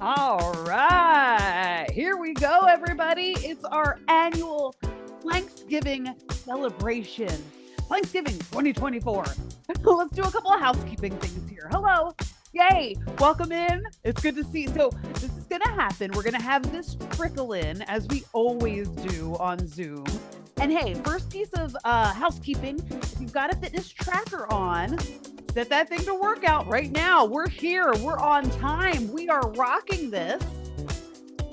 All right, here we go, everybody. It's our annual Planksgiving celebration. Planksgiving 2024. Let's do a couple of housekeeping things here. Hello. Yay. Welcome in. It's good to see you. So this is going to happen. We're going to have this trickle in as we always do on Zoom. And hey, first piece of housekeeping, if you've got a fitness tracker on, set that thing to work out right now. We're here. We're on time. We are rocking this.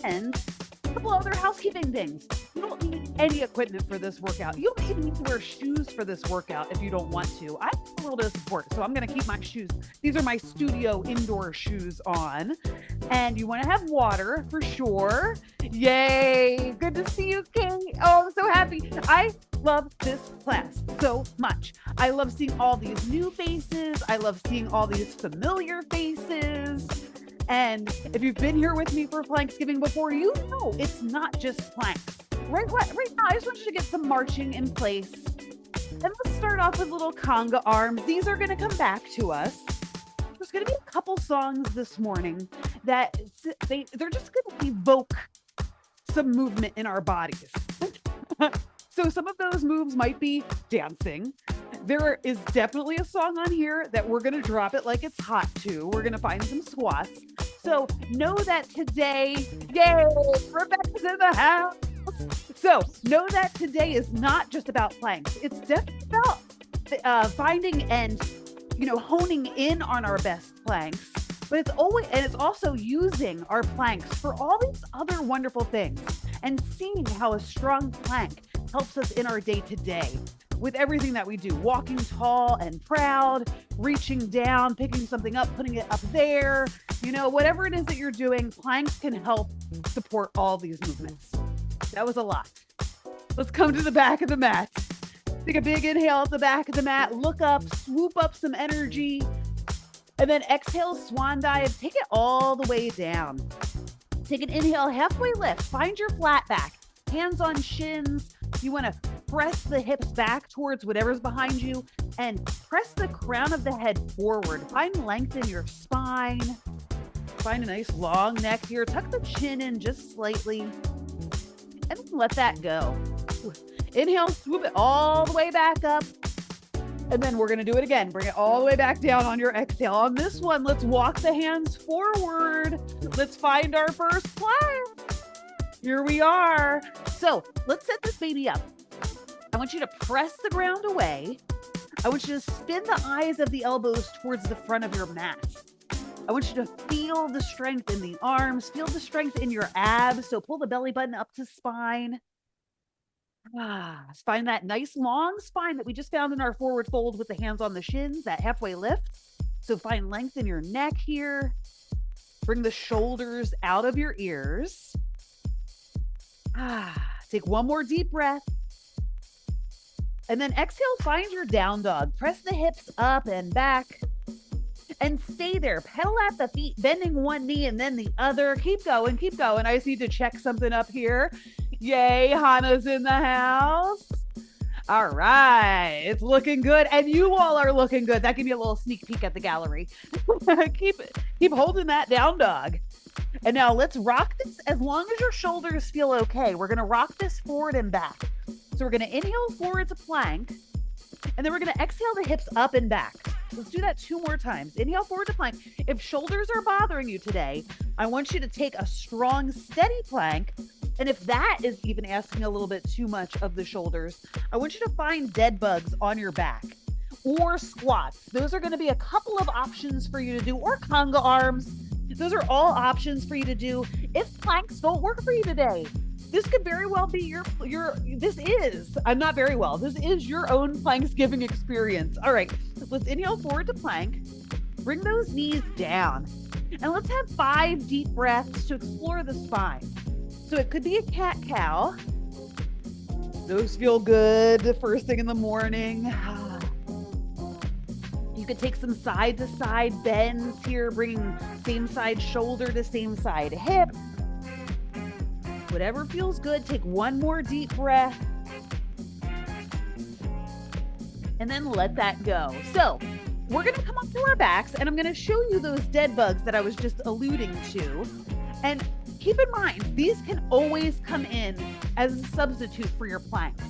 And a couple other housekeeping things. You don't need any equipment for this workout. You don't even need to wear shoes for this workout if you don't want to. I have a little bit of support, so I'm going to keep my shoes. These are my studio indoor shoes on. And you want to have water for sure. Yay. Good to see you, Kate. Oh, I'm so happy. I love this class so much. I love seeing all these new faces. I love seeing all these familiar faces. And if you've been here with me for Planksgiving before, you know it's not just planks. Right now, I just want you to get some marching in place. And let's start off with little conga arms. These are going to come back to us. There's going to be a couple songs this morning that they're just going to evoke some movement in our bodies. So some of those moves might be dancing. There is definitely a song on here that we're going to drop it like it's hot to. We're going to find some squats. So know that today, yay, Rebecca's in the house. So know that today is not just about planks. It's definitely about finding and, honing in on our best planks. But it's also using our planks for all these other wonderful things and seeing how a strong plank helps us in our day-to-day with everything that we do, walking tall and proud, reaching down, picking something up, putting it up there, whatever it is that you're doing, planks can help support all these movements. That was a lot. Let's come to the back of the mat. Take a big inhale at the back of the mat, look up, swoop up some energy, and then exhale, swan dive, take it all the way down. Take an inhale, halfway lift, find your flat back, hands on shins. You want to press the hips back towards whatever's behind you and press the crown of the head forward. Find length in your spine. Find a nice long neck here. Tuck the chin in just slightly and then let that go. Inhale, swoop it all the way back up. And then we're going to do it again. Bring it all the way back down on your exhale. On this one, let's walk the hands forward. Let's find our first plank. Here we are. So let's set this baby up. I want you to press the ground away. I want you to spin the eyes of the elbows towards the front of your mat. I want you to feel the strength in the arms, feel the strength in your abs. So pull the belly button up to spine. Find that nice long spine that we just found in our forward fold with the hands on the shins, that halfway lift. So find length in your neck here. Bring the shoulders out of your ears. Take one more deep breath. And then exhale, find your down dog. Press the hips up and back. And stay there. Pedal at the feet, bending one knee and then the other. Keep going, keep going. I just need to check something up here. Yay, Hannah's in the house. All right, it's looking good. And you all are looking good. That gave me a little sneak peek at the gallery. Keep holding that down dog. And now let's rock this as long as your shoulders feel okay. We're going to rock this forward and back. So we're going to inhale forward to plank. And then we're going to exhale the hips up and back. Let's do that 2 more times. Inhale forward to plank. If shoulders are bothering you today, I want you to take a strong, steady plank. And if that is even asking a little bit too much of the shoulders, I want you to find dead bugs on your back or squats. Those are going to be a couple of options for you to do, or conga arms. Those are all options for you to do if planks don't work for you today. This could very well be this is your own Planksgiving experience. All right, let's inhale forward to plank. Bring those knees down. And let's have 5 deep breaths to explore the spine. So it could be a cat-cow. Those feel good the first thing in the morning. You could take some side-to-side bends here, bringing same side shoulder to same side hip. Whatever feels good, take one more deep breath. And then let that go. So we're going to come up to our backs, and I'm going to show you those dead bugs that I was just alluding to. And keep in mind, these can always come in as a substitute for your planks.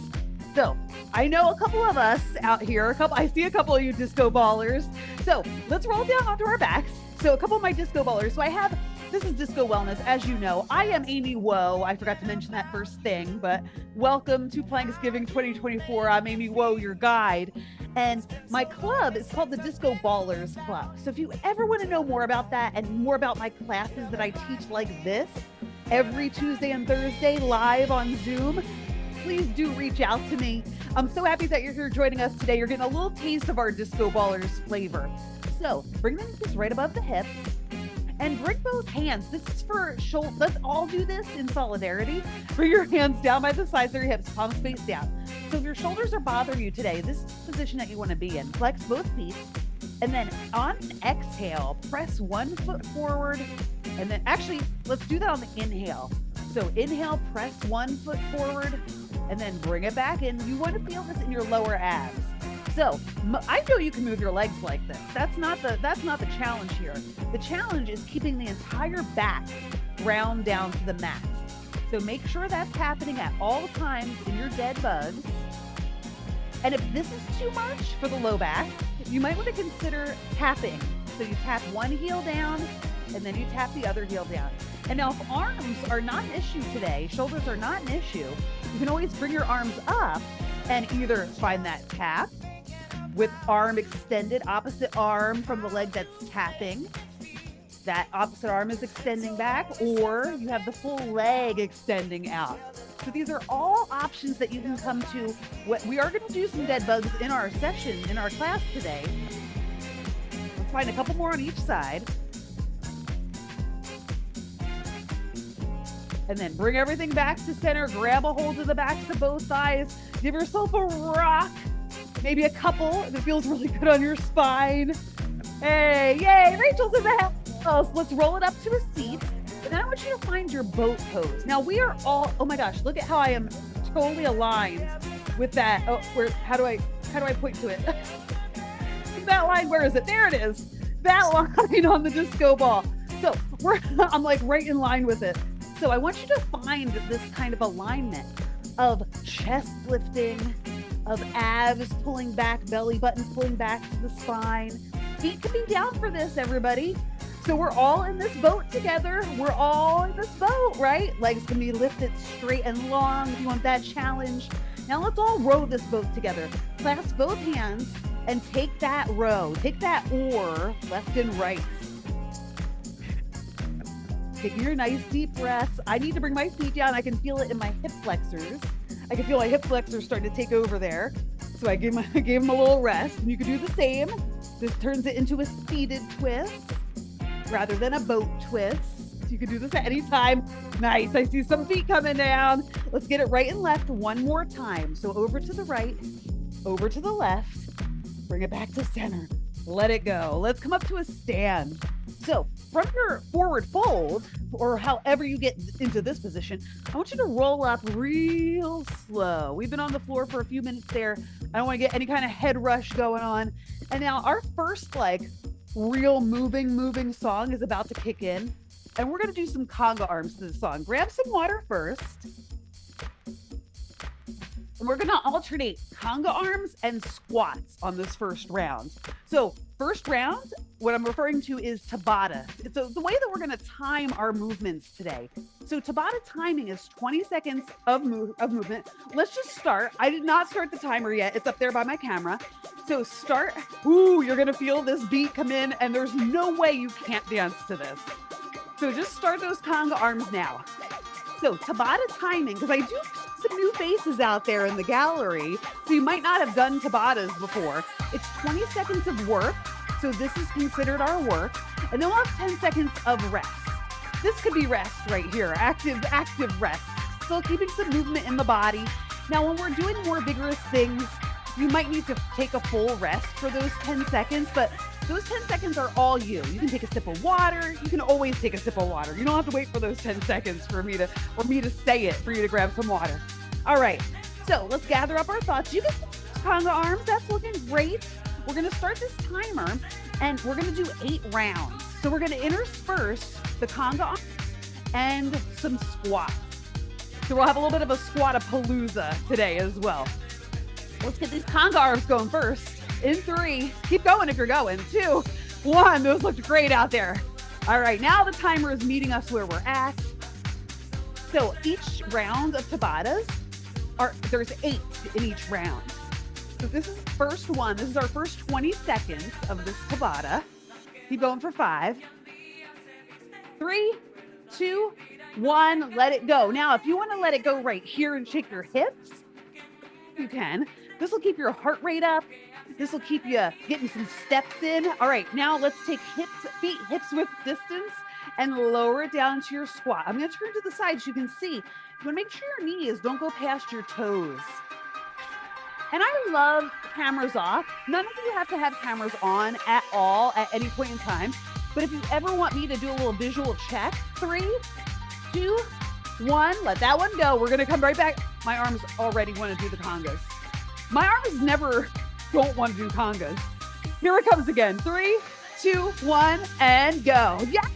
So I know a couple of us out here, I see a couple of you disco ballers. So let's roll down onto our backs. So a couple of my disco ballers. So this is Disco Wellness. As you know, I am Amy Woe. I forgot to mention that first thing, but welcome to Planksgiving 2024. I'm Amy Woe, your guide. And my club is called the Disco Ballers Club. So if you ever want to know more about that and more about my classes that I teach like this every Tuesday and Thursday live on Zoom, please do reach out to me. I'm so happy that you're here joining us today. You're getting a little taste of our Disco Ballers flavor. So bring the knees right above the hips and bring both hands. This is for shoulder. Let's all do this in solidarity. Bring your hands down by the sides of your hips, palms face down. So if your shoulders are bothering you today, this is the position that you want to be in. Flex both feet. And then on an exhale, press 1 foot forward. And then actually, let's do that on the inhale. So inhale, press 1 foot forward, and then bring it back in. You want to feel this in your lower abs. So I know you can move your legs like this. That's not the challenge here. The challenge is keeping the entire back ground down to the mat. So make sure that's happening at all times in your dead bugs. And if this is too much for the low back, you might want to consider tapping. So you tap one heel down, and then you tap the other heel down. And now if arms are not an issue today, shoulders are not an issue, you can always bring your arms up and either find that tap with arm extended, opposite arm from the leg that's tapping. That opposite arm is extending back, or you have the full leg extending out. So these are all options that you can come to. We are going to do some dead bugs in our session, in our class today. Let's find a couple more on each side. And then bring everything back to center. Grab a hold of the backs of both thighs. Give yourself a rock. Maybe a couple if it feels really good on your spine. Hey, yay, Rachel's in the house. Let's roll it up to a seat. And then I want you to find your boat pose. Now we are all, oh my gosh, look at how I am totally aligned with that. Oh, how do I point to it? That line, where is it? There it is. That line on the disco ball. So I'm like right in line with it. So I want you to find this kind of alignment of chest lifting, of abs pulling back, belly button pulling back to the spine. Feet can be down for this, everybody. So we're all in this boat together. We're all in this boat, right? Legs can be lifted straight and long if you want that challenge. Now let's all row this boat together. Clasp both hands and take that row. Take that oar, left and right. Taking your nice deep breaths. I need to bring my feet down. I can feel it in my hip flexors. I can feel my hip flexors starting to take over there. So I gave them a little rest. And you can do the same. This turns it into a seated twist rather than a boat twist. You can do this at any time. Nice. I see some feet coming down. Let's get it right and left one more time. So over to the right, over to the left. Bring it back to center. Let it go. Let's come up to a stand. So from your forward fold, or however you get into this position, I want you to roll up real slow. We've been on the floor for a few minutes there. I don't want to get any kind of head rush going on. And now our first real moving song is about to kick in. And we're going to do some conga arms to the song. Grab some water first. And we're going to alternate conga arms and squats on this first round. So first round, what I'm referring to is Tabata. It's the way that we're going to time our movements today. So Tabata timing is 20 seconds of movement. Let's just start. I did not start the timer yet. It's up there by my camera. So start. Ooh, you're going to feel this beat come in, and there's no way you can't dance to this. So just start those conga arms now. So Tabata timing, because I do see some new faces out there in the gallery, so you might not have done Tabatas before. It's 20 seconds of work, so this is considered our work, and then we'll have 10 seconds of rest. This could be rest right here, active rest. Still keeping some movement in the body. Now, when we're doing more vigorous things, you might need to take a full rest for those 10 seconds, but those 10 seconds are all you. You can take a sip of water. You can always take a sip of water. You don't have to wait for those 10 seconds for me to say it, for you to grab some water. All right, so let's gather up our thoughts. You can conga arms, that's looking great. We're gonna start this timer and we're gonna do 8 rounds. So we're gonna intersperse the conga arms and some squats. So we'll have a little bit of a squat-a-palooza today as well. Let's get these conga arms going first. In 3, keep going if you're going. 2, 1, those looked great out there. All right, now the timer is meeting us where we're at. So each round of Tabatas, there's 8 in each round. So this is the first one. This is our first 20 seconds of this Tabata. Keep going for 5, 3, 2, 1, let it go. Now, if you want to let it go right here and shake your hips, you can. This will keep your heart rate up. This will keep you getting some steps in. All right, now let's take feet hips width distance and lower it down to your squat. I'm going to turn to the side so you can see. You want to make sure your knees don't go past your toes. And I love cameras off. None of you have to have cameras on at all at any point in time. But if you ever want me to do a little visual check, 3, 2, 1, let that one go. We're going to come right back. My arms already want to do the congas. My arms never don't want to do congas. Here it comes again. 3, 2, 1, and go. Yes.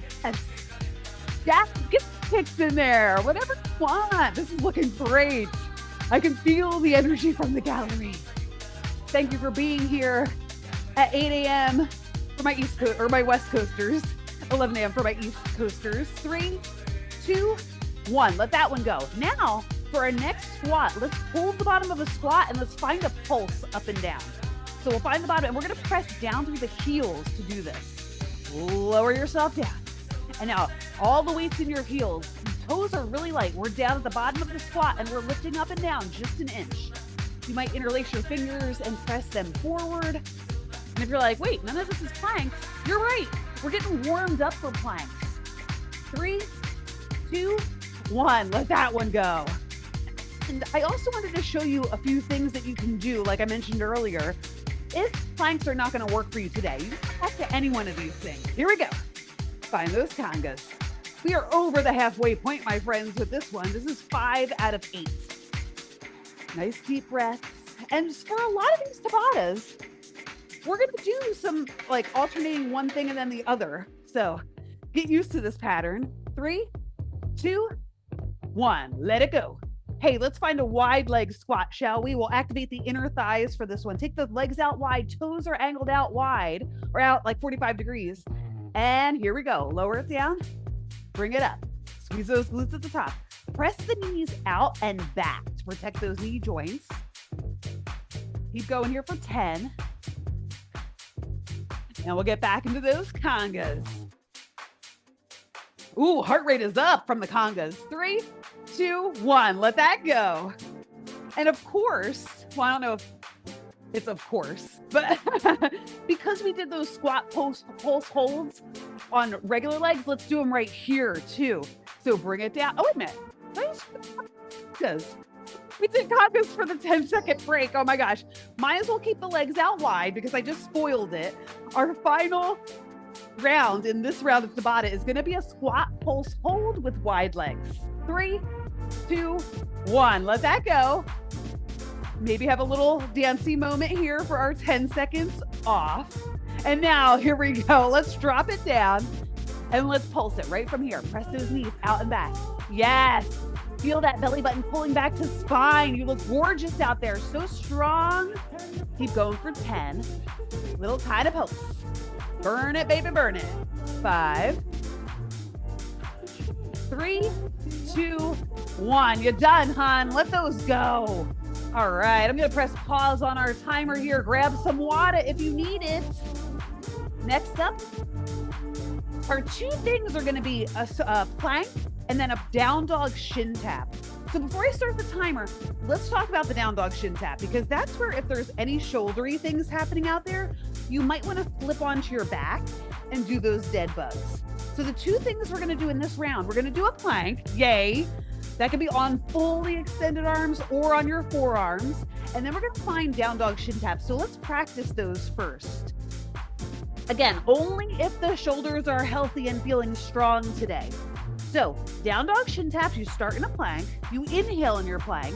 Yeah, get the kicks in there. Whatever you want. This is looking great. I can feel the energy from the gallery. Thank you for being here at 8 a.m. for my my West Coasters, 11 a.m. for my East Coasters. 3, 2, 1. Let that one go. Now, for our next squat, let's hold the bottom of a squat and let's find a pulse up and down. So we'll find the bottom and we're going to press down through the heels to do this. Lower yourself down. And now all the weight's in your heels. Toes are really light. We're down at the bottom of the squat and we're lifting up and down just an inch. You might interlace your fingers and press them forward. And if you're like, wait, none of this is planks, you're right. We're getting warmed up for planks. 3, 2, 1. Let that one go. And I also wanted to show you a few things that you can do, like I mentioned earlier. If planks are not going to work for you today, you can come back to any one of these things. Here we go. Find those congas. We are over the halfway point, my friends, with this one. This is 5 out of 8. Nice deep breaths. And for a lot of these Tabatas, we're going to do some like alternating one thing and then the other. So get used to this pattern. 3, 2, 1. Let it go. Hey, let's find a wide leg squat, shall we? We'll activate the inner thighs for this one. Take the legs out wide, toes are angled out wide, or out like 45 degrees. And here we go. Lower it down, bring it up. Squeeze those glutes at the top. Press the knees out and back to protect those knee joints. Keep going here for 10. And we'll get back into those congas. Ooh, heart rate is up from the congas. 3, 2, 1. Let that go. And of course, well, I don't know if it's of course, but because we did those squat pulse holds on regular legs, let's do them right here too. So bring it down. Oh, wait a minute. We did congas for the 10-second break. Oh my gosh. Might as well keep the legs out wide because I just spoiled it. Our final round in this round of Tabata is going to be a squat pulse hold with wide legs. 3, 2, 1. Let that go. Maybe have a little dancey moment here for our 10 seconds off. And now here we go. Let's drop it down and let's pulse it right from here. Press those knees out and back. Yes. Feel that belly button pulling back to spine. You look gorgeous out there. So strong. Keep going for 10. Little tiny pulse. Burn it, baby, burn it. 5, 3, 2, 1. You're done, hon. Let those go. All right, I'm going to press pause on our timer here. Grab some water if you need it. Next up, our 2 things are going to be a plank and then a down dog shin tap. So before I start the timer, let's talk about the down dog shin tap, because that's where if there's any shouldery things happening out there, you might want to flip onto your back and do those dead bugs. So the 2 things we're going to do in this round, we're going to do a plank. Yay. That can be on fully extended arms or on your forearms. And then we're going to find down dog shin taps. So let's practice those first. Again, only if the shoulders are healthy and feeling strong today. So down dog shin taps, you start in a plank, you inhale in your plank,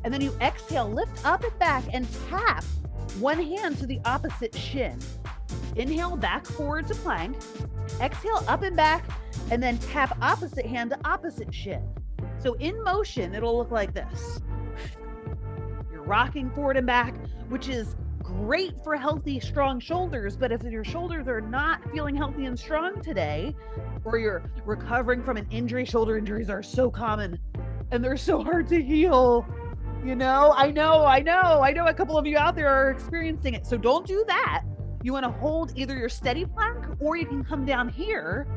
and then you exhale, lift up and back and tap one hand to the opposite shin. Inhale, back forward to plank. Exhale, up and back, and then tap opposite hand to opposite shin. So in motion, it'll look like this. You're rocking forward and back, which is great for healthy, strong shoulders. But if your shoulders are not feeling healthy and strong today, or you're recovering from an injury, shoulder injuries are so common and they're so hard to heal. You know, I know a couple of you out there are experiencing it. So don't do that. You want to hold either your steady plank or you can come down here.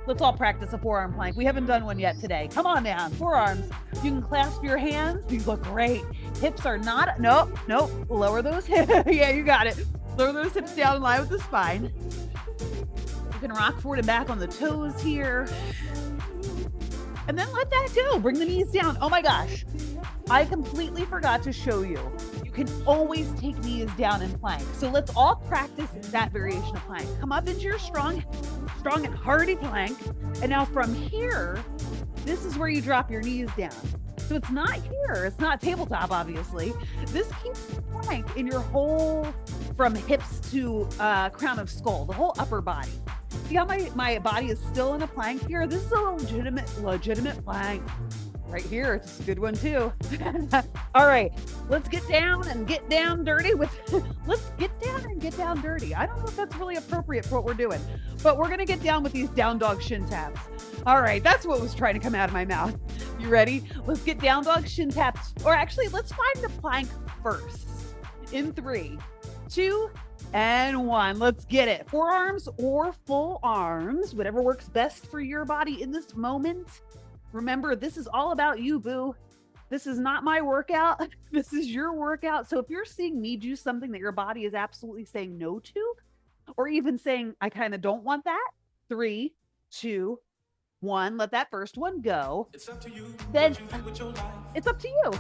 Let's all practice a forearm plank. We haven't done one yet today. Come on down, forearms. You can clasp your hands. These look great. Hips are not, nope. Lower those hips. Yeah, you got it. Lower those hips down in line with the spine. You can rock forward and back on the toes here. And then let that go. Bring the knees down. Oh my gosh. I completely forgot to show you. You can always take knees down in plank. So let's all practice that variation of plank. Come up into your strong and hardy plank. And now from here, this is where you drop your knees down. So it's not here. It's not tabletop, obviously. This keeps the plank in your whole, from hips to crown of skull, the whole upper body. See how my body is still in a plank here? This is a legitimate plank. Right here, it's a good one too. All right, let's get down and get down dirty with, let's get down and get down dirty. I don't know if that's really appropriate for what we're doing, but we're gonna get down with these down dog shin taps. All right, that's what was trying to come out of my mouth. You ready? Let's get down dog shin taps, or actually let's find the plank first. In 3, 2, and 1. Let's get it. Forearms or full arms, whatever works best for your body in this moment. Remember, this is all about you, boo. This is not my workout. This is your workout. So if you're seeing me do something that your body is absolutely saying no to, or even saying, I kind of don't want that, 3, 2, 1, let that first one go. It's up to you. Then it's up to you.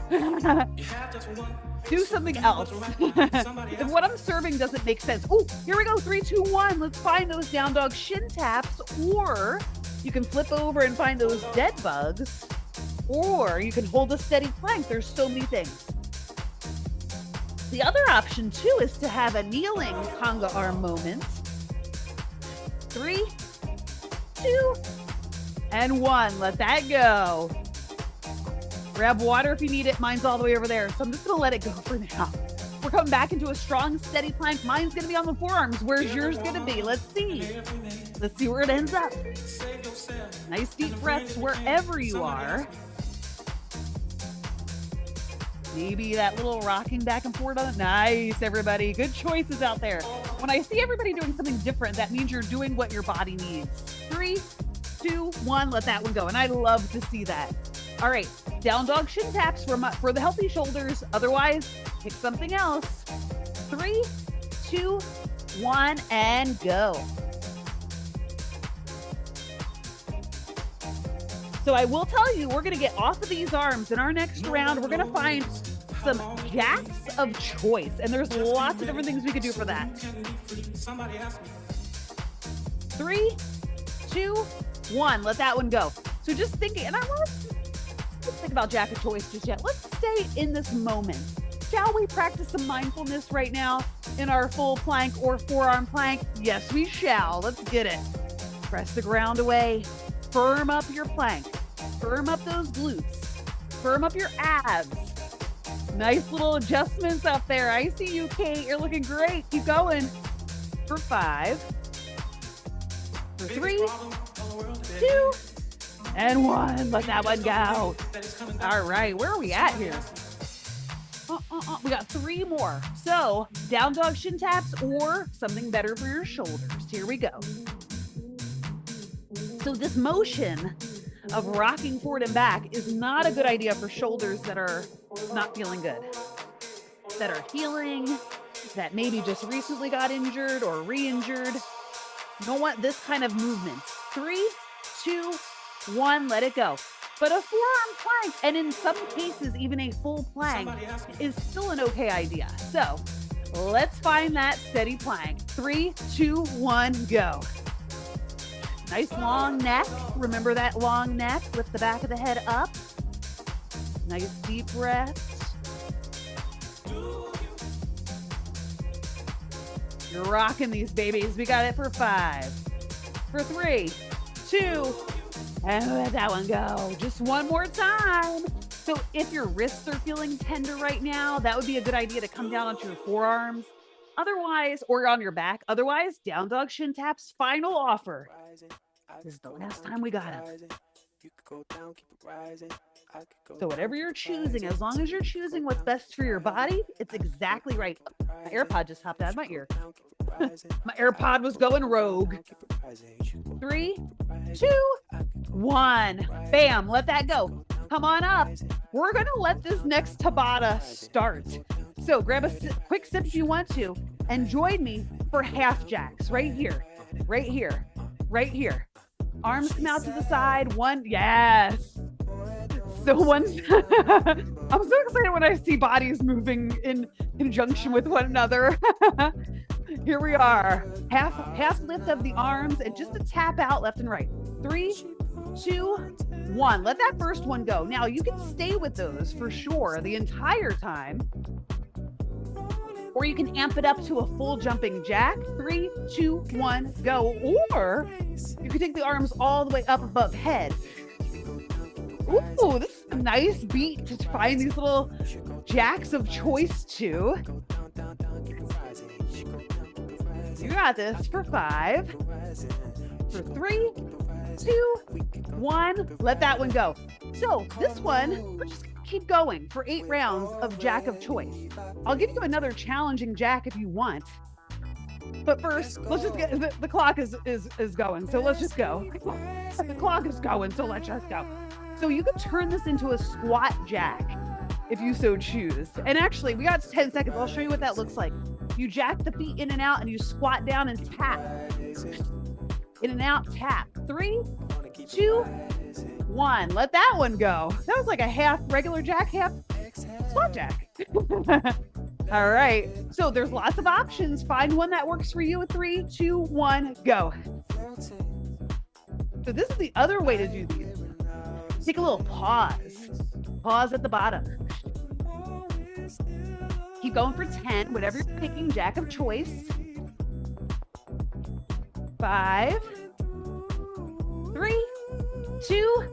Do something else. If what I'm serving doesn't make sense. Oh, here we go. 3, 2, 1. Let's find those down dog shin taps, or you can flip over and find those dead bugs, or you can hold a steady plank. There's so many things. The other option too is to have a kneeling conga arm moment. 3, 2, and 1. Let that go. Grab water if you need it. Mine's all the way over there. So I'm just gonna let it go for now. We're coming back into a strong, steady plank. Mine's gonna be on the forearms. Where's yours gonna be? Let's see. Let's see where it ends up. Nice deep breaths wherever you are. Maybe that little rocking back and forth on it. Nice, everybody. Good choices out there. When I see everybody doing something different, that means you're doing what your body needs. 3, 2, 1, let that one go. And I love to see that. All right, down dog shin taps for the healthy shoulders. Otherwise, pick something else. 3, 2, 1, and go. So I will tell you, we're going to get off of these arms. In our next round, we're going to find some jacks of choice. And there's lots of different things we could do for that. 3, 2, 1. Let that one go. So just thinking, and I want to think about jack of choice just yet. Let's stay in this moment. Shall we practice some mindfulness right now in our full plank or forearm plank? Yes, we shall. Let's get it. Press the ground away. Firm up your plank. Firm up those glutes. Firm up your abs. Nice little adjustments up there. I see you, Kate. You're looking great. Keep going. For 5. For 3, 2, and 1. Let that one go. All right. Where are we at here? We got 3 more. So down dog shin taps or something better for your shoulders. Here we go. So this motion of rocking forward and back is not a good idea for shoulders that are not feeling good, that are healing, that maybe just recently got injured or re-injured. You don't want this kind of movement. 3, 2, 1, let it go. But a forearm plank, and in some cases, even a full plank, is still an okay idea. So let's find that steady plank. 3, 2, 1, go. Nice long neck. Remember that long neck? Lift the back of the head up. Nice deep breaths. You're rocking these babies. We got it for 5, for 3, 2, and let that one go. Just one more time. So if your wrists are feeling tender right now, that would be a good idea to come down onto your forearms. Otherwise, or on your back. Otherwise, down dog shin taps, final offer. This is the last time we got it. So whatever you're choosing, as long as you're choosing what's best for your body, it's exactly right. My AirPod just hopped out of my ear. My AirPod was going rogue. 3, 2, 1. Bam, let that go. Come on up. We're going to let this next Tabata start. So grab a quick sip if you want to, and join me for half jacks right here, right here, right here. Arms come out to the side. One, yes. So one, I'm so excited when I see bodies moving in conjunction with one another. Here we are. Half lift of the arms and just a tap out left and right. 3, 2, 1. Let that first one go. Now you can stay with those for sure the entire time. Or you can amp it up to a full jumping jack. 3, 2, 1, go. Or you can take the arms all the way up above head. Ooh, this is a nice beat to find these little jacks of choice to. You got this for 5, for 3, 2, 1. Let that one go. So this one, we're just gonna keep going for 8 rounds of jack of choice. I'll give you another challenging jack if you want. But first, let's just get the clock is going. So let's just go. The clock is going, so let's just go. So you can turn this into a squat jack if you so choose. And actually, we got 10 seconds. I'll show you what that looks like. You jack the feet in and out and you squat down and tap. In and out, tap. 3, 2, 1. Let that one go. That was like a half regular jack, half squat jack. All right. So there's lots of options. Find one that works for you. 3, 2, 1, go. So this is the other way to do these. Take a little pause. Pause at the bottom. Keep going for 10, whatever you're picking, jack of choice. 5, 3, 2,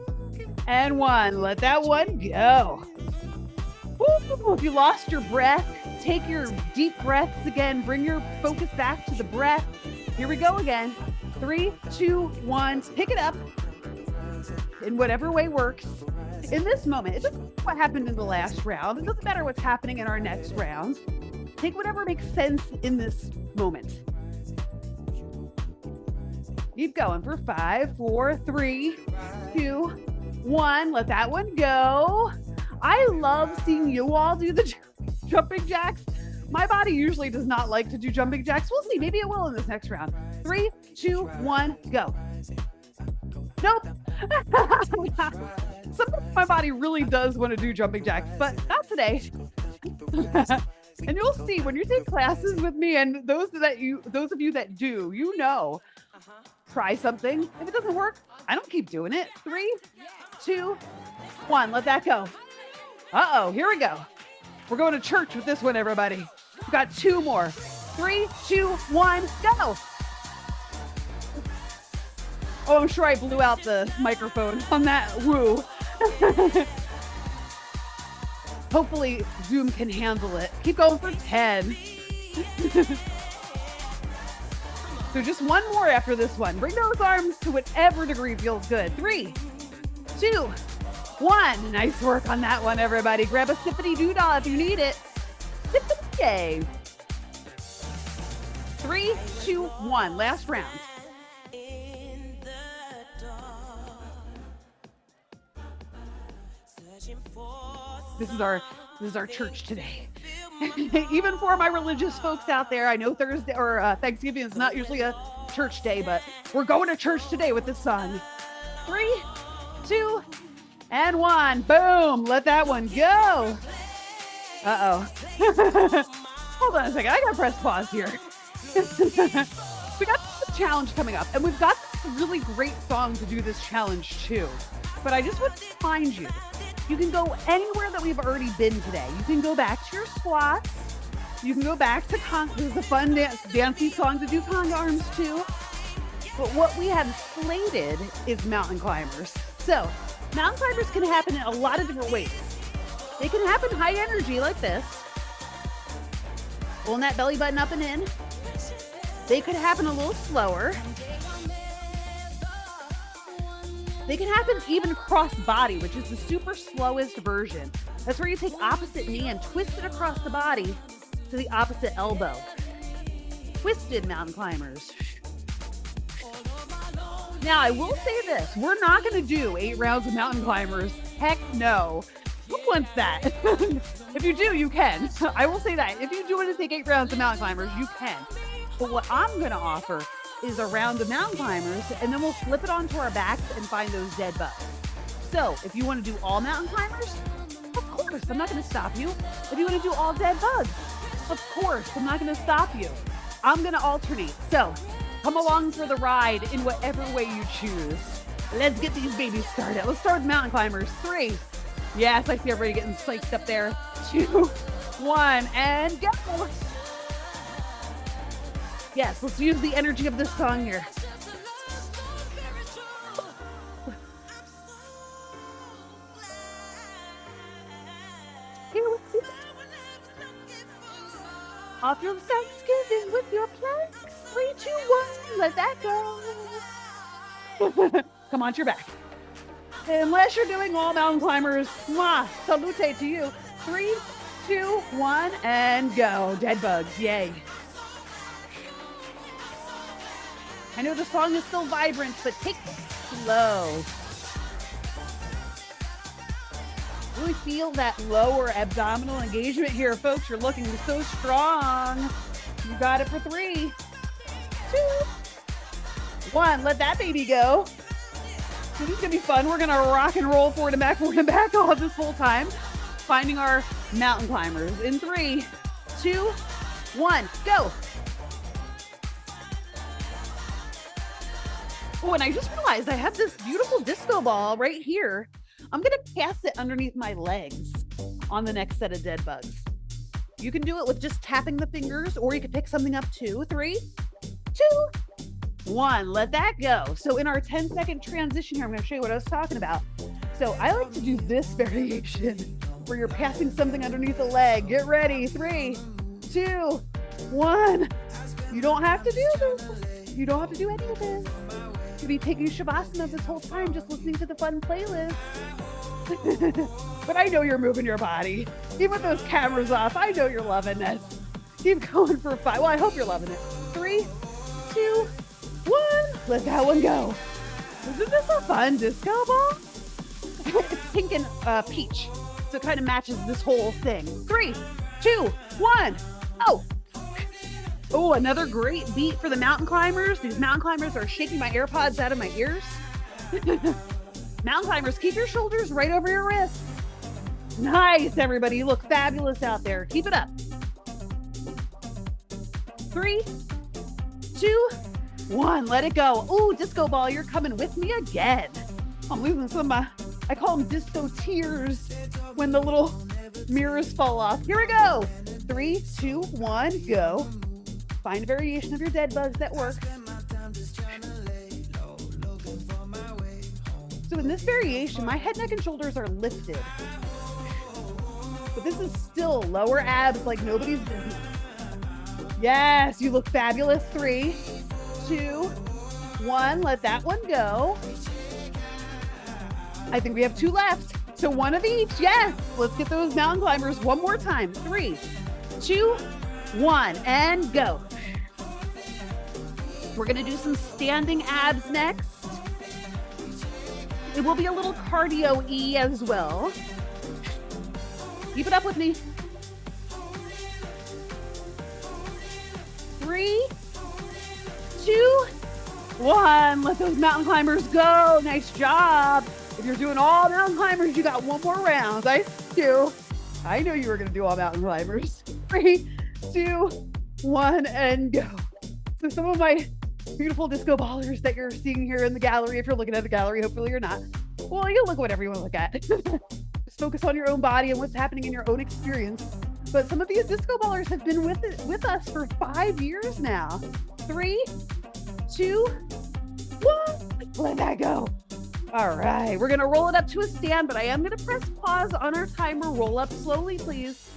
and 1. Let that one go. Woo! If you lost your breath, take your deep breaths again. Bring your focus back to the breath. Here we go again. 3, 2, 1. Pick it up in whatever way works. In this moment, it doesn't matter what happened in the last round. It doesn't matter what's happening in our next round. Take whatever makes sense in this moment. Keep going for 5, 4, 3, 2, 1. Let that one go. I love seeing you all do the jumping jacks. My body usually does not like to do jumping jacks. We'll see. Maybe it will in this next round. 3, 2, 1, go. Nope. Sometimes my body really does want to do jumping jacks, but not today. And you'll see when you take classes with me, and those of you that do, you know, try something. If it doesn't work, I don't keep doing it. 3, 2, 1. Let that go. Uh-oh, here we go. We're going to church with this one, everybody. We've got 2 more. 3, 2, 1, go. Oh, I'm sure I blew out the microphone on that. Woo. Hopefully Zoom can handle it. Keep going for 10. So just one more after this one. Bring those arms to whatever degree feels good. 3, 2, 1. Nice work on that one, everybody. Grab a sippity doodah if you need it. Sippity yay. 3, 2, 1. Last round. This is our church today. Even for my religious folks out there, I know Thursday or Thanksgiving is not usually a church day, but we're going to church today with this song. 3, 2, and 1. Boom. Let that one go. Uh-oh. Hold on a second. I gotta press pause here. We got the challenge coming up, and we've got this really great song to do this challenge too. But I just want to remind you, you can go anywhere that we've already been today. You can go back to your squats. You can go back to conga. There's a fun dancey song to do conga arms too. But what we have slated is mountain climbers. So mountain climbers can happen in a lot of different ways. They can happen high energy like this. Pulling that belly button up and in. They could happen a little slower. They can happen even cross body, which is the super slowest version. That's where you take opposite knee and twist it across the body to the opposite elbow. Twisted mountain climbers. Now, I will say this. We're not going to do 8 rounds of mountain climbers. Heck no. Who wants that? If you do, you can. I will say that. If you do want to take 8 rounds of mountain climbers, you can. But what I'm going to offer is a round of mountain climbers, and then we'll flip it onto our backs and find those dead bugs. So if you want to do all mountain climbers, of course, I'm not going to stop you. If you want to do all dead bugs, of course, I'm not going to stop you. I'm going to alternate. So come along for the ride in whatever way you choose. Let's get these babies started. Let's start with mountain climbers. 3. Yes, I see everybody getting psyched up there. 2, 1, and go. Yes, let's use the energy of this song here. Off your Thanksgiving with your planks. 3, 2, 1, let that go. Come on to your back. Unless you're doing all mountain climbers, mwah, salute to you. 3, 2, 1, and go. Dead bugs, yay. I know the song is still vibrant, but take it slow. Really feel that lower abdominal engagement here, folks. You're looking so strong. You got it for 3, 2, 1. Let that baby go. So this is going to be fun. We're going to rock and roll forward and back all this whole time. Finding our mountain climbers in 3, 2, 1, go. Oh, and I just realized I have this beautiful disco ball right here. I'm going to pass it underneath my legs on the next set of dead bugs. You can do it with just tapping the fingers, or you can pick something up. 2, 3, 2, 1. Let that go. So in our 10-second transition here, I'm going to show you what I was talking about. So I like to do this variation where you're passing something underneath the leg. Get ready. 3, 2, 1. You don't have to do this. You don't have to do any of this. You'll be taking Shavasana this whole time, just listening to the fun playlist. But I know you're moving your body. Even with those cameras off, I know you're loving this. Keep going for 5. Well, I hope you're loving it. 3, 2, 1. Let that one go. Isn't this a fun disco ball? It's pink and peach, so it kind of matches this whole thing. 3, 2, 1. Oh. Oh, another great beat for the mountain climbers. These mountain climbers are shaking my AirPods out of my ears. Mountain climbers, keep your shoulders right over your wrists. Nice, everybody. You look fabulous out there. Keep it up. 3, 2, 1. Let it go. Ooh, disco ball, you're coming with me again. I'm losing some of my, I call them disco tears when the little mirrors fall off. Here we go. 3, 2, 1, go. Find a variation of your dead bugs that work. So in this variation, my head, neck, and shoulders are lifted. But this is still lower abs like nobody's business. Yes, you look fabulous. 3, 2, 1. Let that one go. I think we have 2 left. So 1 of each. Yes. Let's get those mountain climbers one more time. 3, 2, 1, and go. We're going to do some standing abs next. It will be a little cardio-y as well. Keep it up with me. 3, 2, 1. Let those mountain climbers go. Nice job. If you're doing all mountain climbers, you got 1 more round. I see you. I know you were going to do all mountain climbers. 3, 2, 1, and go. So some of my beautiful disco ballers that you're seeing here in the gallery, if you're looking at the gallery, hopefully you're not. Well, you'll look at whatever you want to look at. Just focus on your own body and what's happening in your own experience. but some of you disco ballers have been with us for 5 years now. 3, 2, 1. Let that go. All right, we're gonna roll it up to a stand, but I am gonna press pause on our timer. Roll up slowly, please.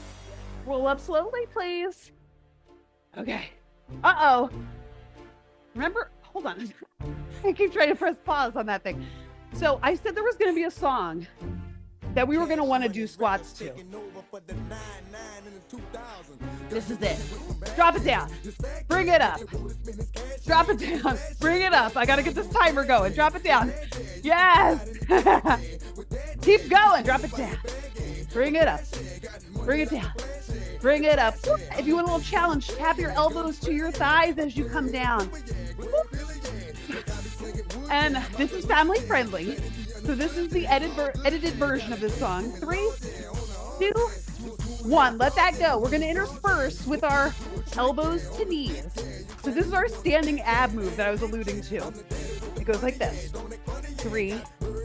Roll up slowly, please. Okay. Uh-oh. Remember, hold on. I keep trying to press pause on that thing. So I said there was gonna be a song that we were gonna wanna do squats to. This is it. Drop it down. Bring it up. Drop it down. Bring it up. I gotta get this timer going. Drop it down. Yes. Keep going. Drop it down. Bring it up. Bring it down. Bring it up. If you want a little challenge, tap your elbows to your thighs as you come down. And this is family friendly. So this is the edited version of this song. 3, 2, 1. Let that go. We're going to intersperse with our elbows to knees. So this is our standing ab move that I was alluding to. It goes like this. 3,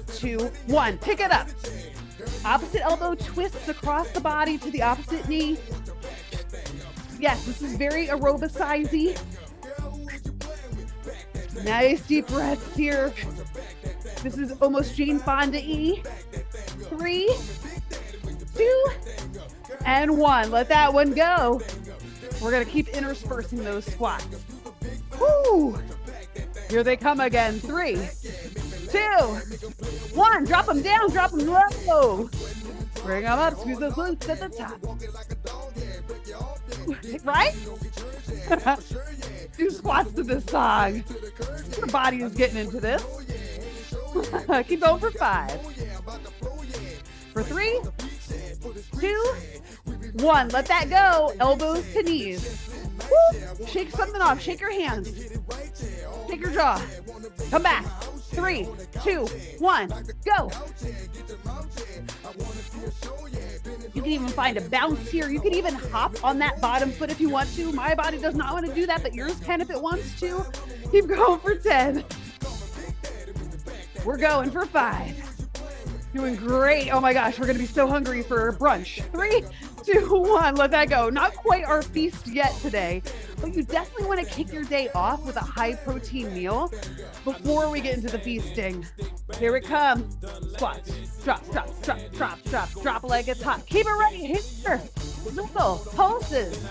2, 1. Pick it up. Opposite elbow twists across the body to the opposite knee. Yes, this is very aerobicizing. Nice deep breaths here. This is almost Jane Fonda-y. 3, 2, and 1. Let that one go. We're going to keep interspersing those squats. Woo! Here they come again. 3, 2, 1. Drop them down. Drop them low. Bring them up. Squeeze those glutes at the top. Right? Do squats to this song. Your body is getting into this. Keep going for 5. For 3, 2, 1. Let that go. Elbows to knees. Woo. Shake something off. Shake your hands. Shake your jaw. Come back. 3, 2, 1. Go. You can even find a bounce here. You can even hop on that bottom foot if you want to. My body does not want to do that, but yours can if it wants to. Keep going for 10. We're going for 5. Doing great. Oh my gosh, we're going to be so hungry for brunch. 3, 2, 1. Let that go. Not quite our feast yet today, but you definitely want to kick your day off with a high protein meal before we get into the feasting. Here it comes. Squats. Drop, drop, drop, drop, drop, drop like it's hot. Keep it right here. Little pulses.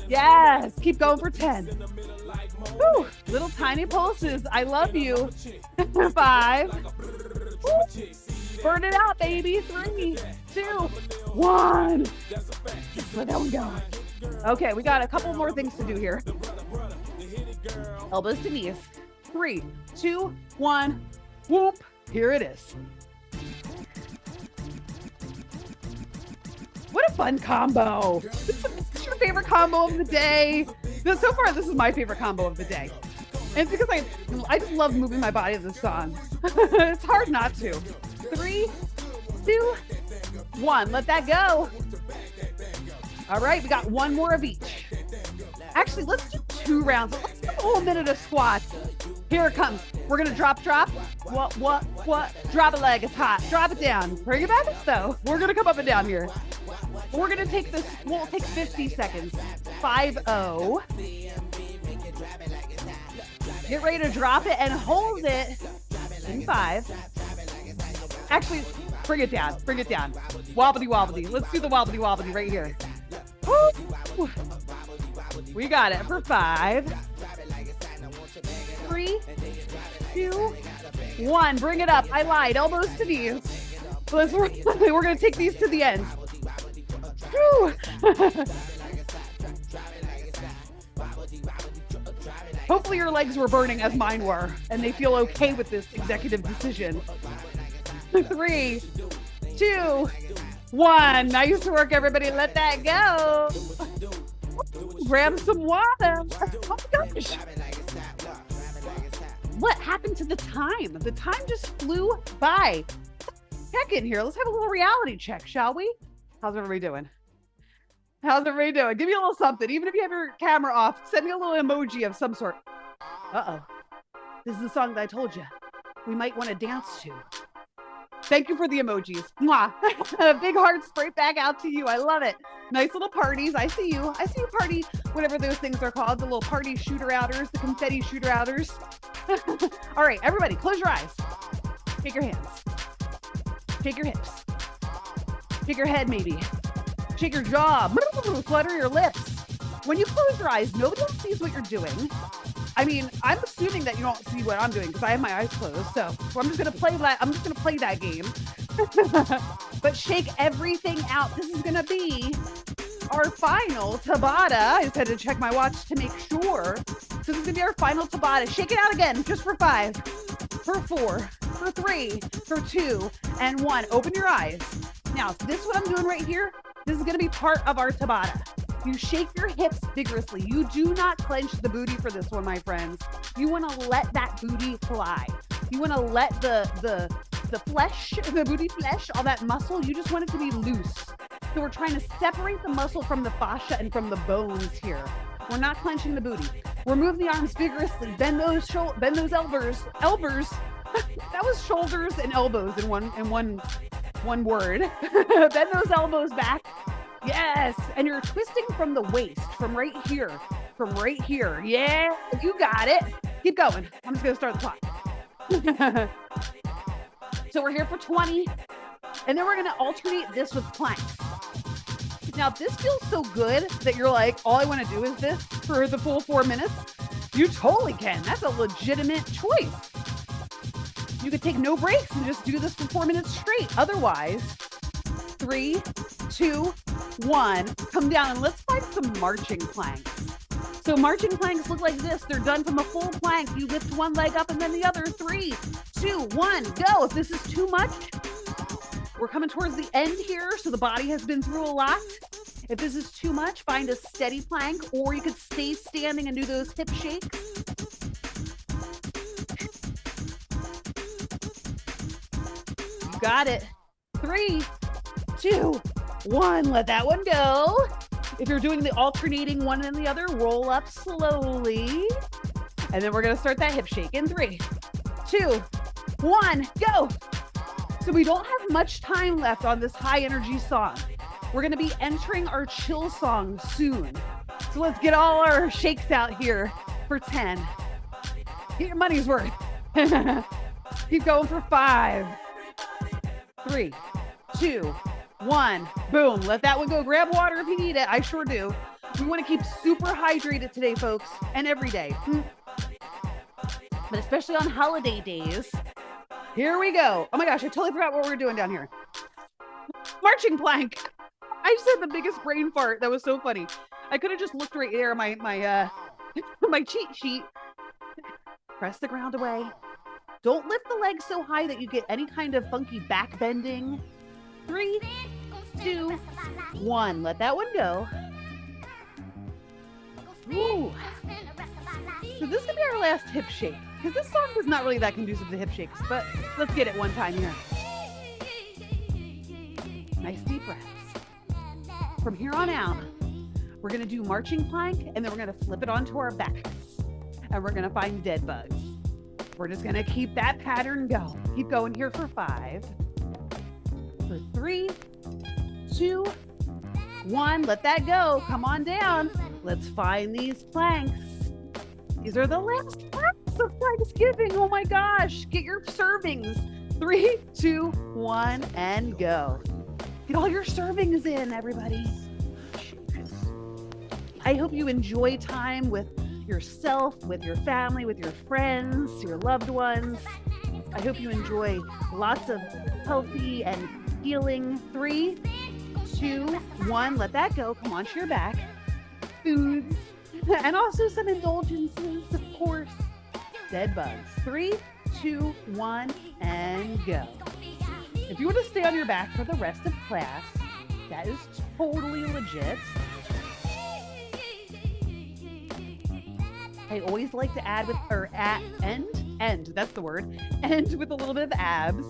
Yes. Keep going for 10. Woo. Little tiny pulses. I love you. 5. Woo. Burn it out, baby. 3, 2, 1. Let that one go. Okay, we got a couple more things to do here. Elbows to knees. 3, 2, 1. Whoop. Here it is. What a fun combo. This is your favorite combo of the day. So far, this is my favorite combo of the day. And it's because I just love moving my body to this song. It's hard not to. 3, 2, 1. Let that go. All right, we got one more of each. Actually, let's do 2 rounds. Let's do a whole minute of squats. Here it comes. We're going to drop. What? Drop a leg. It's hot. Drop it down. Bring it back up, though. We're going to come up and down here. We're going to take this. We'll take 50 seconds. 5-0. Get ready to drop it and hold it in 5. Actually, bring it down. Bring it down. Wobbly wobbly. Let's do the wobbly wobbly right here. Woo. We got it for 5. 3, 2, 1. Bring it up. I lied. Elbows to knees. We're going to take these to the end. Hopefully your legs were burning as mine were, and they feel okay with this executive decision. 3, 2, 1. Nice work, everybody. Let that go. Grab some water. Oh my gosh. What happened to the time? The time just flew by. Check in here. Let's have a little reality check, shall we? How's everybody doing? How's everybody doing? Give me a little something. Even if you have your camera off, send me a little emoji of some sort. Uh-oh. This is the song that I told you we might want to dance to. Thank you for the emojis. Mwah. Big heart straight back out to you. I love it. Nice little parties. I see you. I see you party, whatever those things are called, the little party shooter outers, the confetti shooter outers. All right, everybody, close your eyes. Shake your hands. Shake your hips. Shake your head, maybe. Shake your jaw. Flutter your lips. When you close your eyes, nobody else sees what you're doing. I mean, I'm assuming that you don't see what I'm doing because I have my eyes closed. So I'm just gonna play that. I'm just gonna play that game. But shake everything out. This is gonna be our final Tabata. I just had to check my watch to make sure. So this is gonna be our final Tabata. Shake it out again, just for 5, for 4, for 3, for 2, and 1. Open your eyes. Now, this what I'm doing right here. This is gonna be part of our Tabata. You shake your hips vigorously. You do not clench the booty for this one, my friends. You want to let that booty fly. You want to let the flesh, the booty flesh, all that muscle, you just want it to be loose. So we're trying to separate the muscle from the fascia and from the bones here. We're not clenching the booty. We're moving the arms vigorously. Bend those elbows. That was shoulders and elbows in one word. Bend those elbows back. Yes, and you're twisting from the waist, from right here. Yeah, you got it. Keep going. I'm just gonna start the clock. So we're here for 20, and then we're gonna alternate this with planks. Now, if this feels so good that you're like, all I wanna do is this for the full 4 minutes, you totally can. That's a legitimate choice. You could take no breaks and just do this for 4 minutes straight. Otherwise, 3, 2, 1, come down and let's find some marching planks. So marching planks look like this. They're done from a full plank. You lift one leg up and then the other. 3, 2, 1, go. If this is too much, we're coming towards the end here, so the body has been through a lot. If this is too much, find a steady plank, or you could stay standing and do those hip shakes. You got it. 3, 2, 1, let that one go. If you're doing the alternating one and the other, roll up slowly. And then we're gonna start that hip shake in 3, 2, 1, go. So we don't have much time left on this high energy song. We're gonna be entering our chill song soon. So let's get all our shakes out here for 10. Get your money's worth. Keep going for 5, 3, 2, 1, boom. Let that one go. Grab water if you need it. I sure do. We want to keep super hydrated today, folks, and every day. But especially on holiday days. Here we go. Oh my gosh, I totally forgot what we were doing down here. Marching plank. I just had the biggest brain fart. That was so funny. I could have just looked right there, my cheat sheet. Press the ground away. Don't lift the legs so high that you get any kind of funky back bending. 3, 2, 1. Let that one go. Ooh. So this is gonna be our last hip shake, because this song is not really that conducive to hip shakes, but let's get it one time here. Nice deep breaths. From here on out, we're gonna do marching plank, and then we're gonna flip it onto our backs, and we're gonna find dead bugs. We're just gonna keep that pattern going. Keep going here for 5. For 3, 2, 1, let that go. Come on down. Let's find these planks. These are the last planks of Planksgiving. Oh my gosh. Get your servings. 3, 2, 1, and go. Get all your servings in, everybody. I hope you enjoy time with yourself, with your family, with your friends, your loved ones. I hope you enjoy lots of healthy and healing. 3, 2, 1, let that go. Come onto your back. Foods, and also some indulgences, of course. Dead bugs. 3, 2, 1, and go. If you want to stay on your back for the rest of class, that is totally legit. I always like to add with, or end, that's the word, end with a little bit of abs.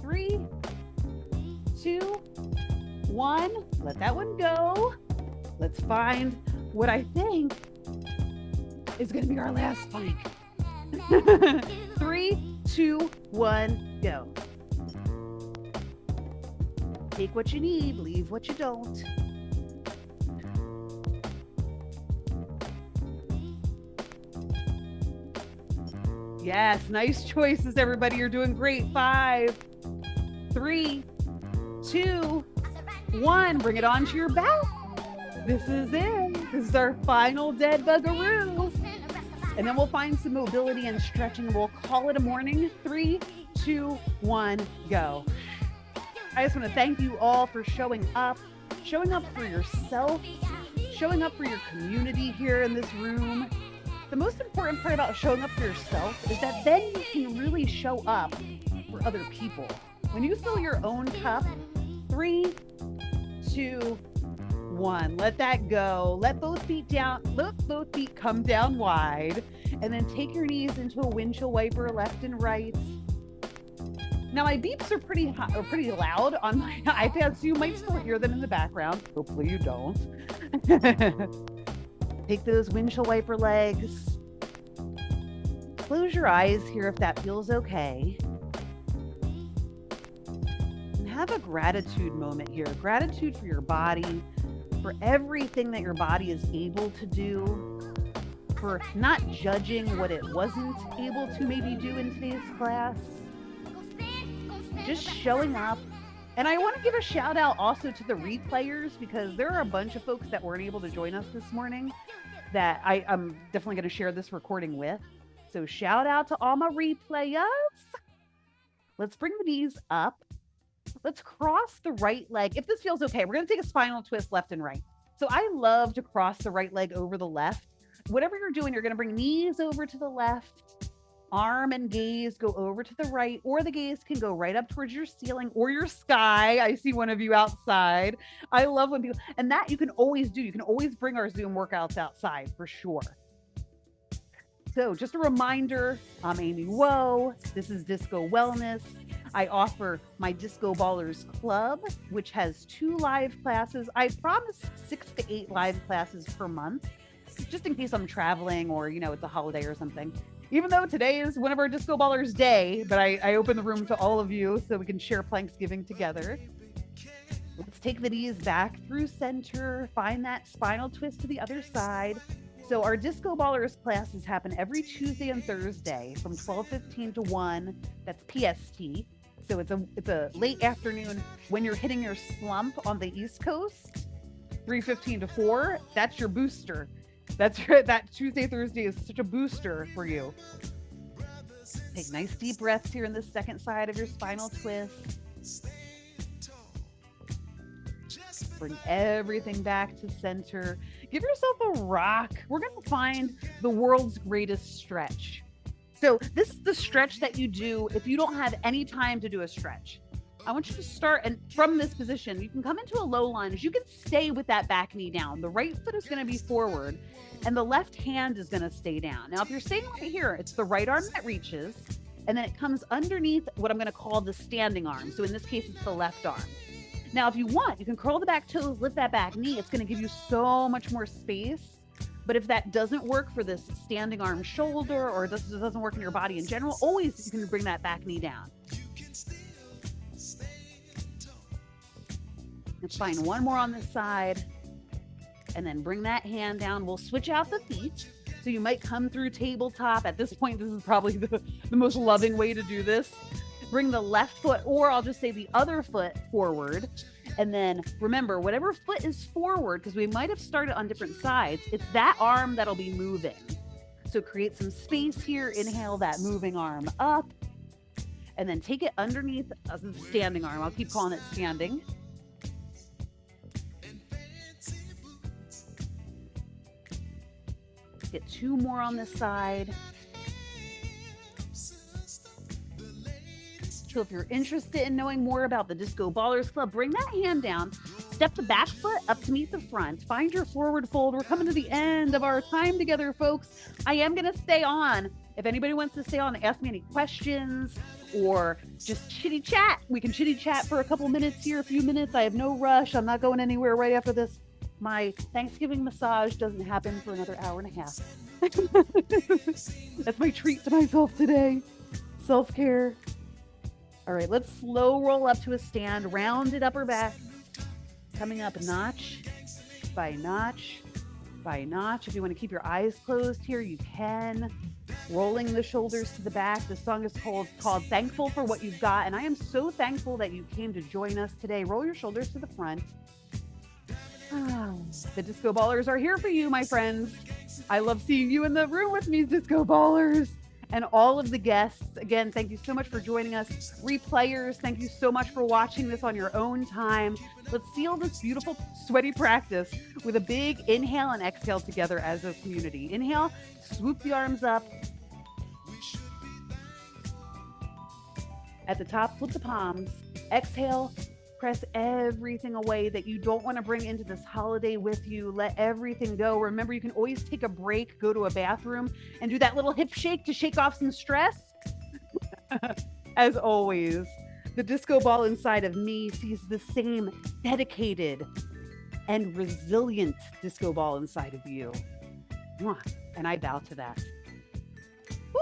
3, 2, 1, let that one go. Let's find what I think is going to be our last plank. 3, 2, 1, go. Take what you need, leave what you don't. Yes, nice choices, everybody. You're doing great. 5, 3, 2, 1. Bring it onto your back. This is it. This is our final dead bugaroo. And then we'll find some mobility and stretching, and we'll call it a morning. 3, 2, 1, go. I just want to thank you all for showing up for yourself, showing up for your community here in this room. The most important part about showing up for yourself is that then you can really show up for other people. When you fill your own cup, 3, 2, 1, let that go. Let both feet down, let both feet come down wide, and then take your knees into a windshield wiper left and right. Now my beeps are pretty loud on my iPad, so you might still hear them in the background. Hopefully you don't. Take those windshield wiper legs. Close your eyes here if that feels okay. And have a gratitude moment here. Gratitude for your body, for everything that your body is able to do, for not judging what it wasn't able to maybe do in today's class. Just showing up. And I want to give a shout out also to the replayers, because there are a bunch of folks that weren't able to join us this morning that I'm definitely going to share this recording with. So shout out to all my replayers. Let's bring the knees up. Let's cross the right leg. If this feels okay, we're going to take a spinal twist left and right. So I love to cross the right leg over the left. Whatever you're doing, you're going to bring knees over to the left. Arm and gaze go over to the right, or the gaze can go right up towards your ceiling or your sky. I see one of you outside. I love when people, and that you can always do. You can always bring our Zoom workouts outside for sure. So just a reminder, I'm Amy Woe. This is Disco Wellness. I offer my Disco Ballers Club, which has 2 live classes. I promise 6 to 8 live classes per month, just in case I'm traveling or, it's a holiday or something. Even though today is one of our Disco Ballers Day, but I open the room to all of you so we can share Planksgiving together. Let's take the knees back through center, find that spinal twist to the other side. So our Disco Ballers classes happen every Tuesday and Thursday from 12:15 to 1. That's PST. So it's a late afternoon when you're hitting your slump on the East Coast. 3:15 to 4. That's your booster. That's right. That Tuesday, Thursday is such a booster for you. Take nice deep breaths here in the second side of your spinal twist. Bring everything back to center. Give yourself a rock. We're going to find the world's greatest stretch. So this is the stretch that you do if you don't have any time to do a stretch. I want you to start, and from this position, you can come into a low lunge. You can stay with that back knee down. The right foot is going to be forward, and the left hand is going to stay down. Now, if you're staying right here, it's the right arm that reaches, and then it comes underneath what I'm going to call the standing arm. So in this case, it's the left arm. Now, if you want, you can curl the back toes, lift that back knee. It's going to give you so much more space. But if that doesn't work for this standing arm shoulder, or this doesn't work in your body in general, always you can bring that back knee down. Let's find one more on this side, and then bring that hand down. We'll switch out the feet. So you might come through tabletop. At this point, this is probably the most loving way to do this. Bring the left foot, or I'll just say the other foot, forward. And then remember, whatever foot is forward, because we might have started on different sides, it's that arm that'll be moving. So create some space here. Inhale that moving arm up, and then take it underneath the standing arm. I'll keep calling it standing. Get 2 more on this side. So if you're interested in knowing more about the Disco Ballers Club, bring that hand down, step the back foot up to meet the front, find your forward fold. We're coming to the end of our time together, folks. I am going to stay on. If anybody wants to stay on and ask me any questions or just chitty chat, we can chitty chat for a couple minutes here, a few minutes. I have no rush. I'm not going anywhere right after this. My Thanksgiving massage doesn't happen for another hour and a half. That's my treat to myself today. Self-care. All right, let's slow roll up to a stand, rounded upper back, coming up notch by notch by notch. If you want to keep your eyes closed here, you can. Rolling the shoulders to the back. The song is called Thankful for What You've Got. And I am so thankful that you came to join us today. Roll your shoulders to the front. The disco ballers are here for you, my friends. I love seeing you in the room with me, disco ballers. And all of the guests, again, thank you so much for joining us. Replayers, thank you so much for watching this on your own time. Let's seal this beautiful sweaty practice with a big inhale and exhale together as a community. Inhale, swoop the arms up. At the top, flip the palms. Exhale, press everything away that you don't want to bring into this holiday with you. Let everything go. Remember, you can always take a break, go to a bathroom, and do that little hip shake to shake off some stress. As always, the disco ball inside of me sees the same dedicated and resilient disco ball inside of you. And I bow to that. Woo!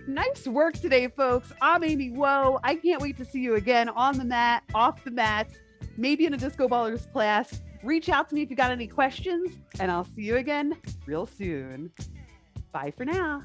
Nice work today, folks. I'm Amy Woe. I can't wait to see you again on the mat, off the mat, maybe in a Disco Ballers class. Reach out to me if you got any questions, and I'll see you again real soon. Bye for now.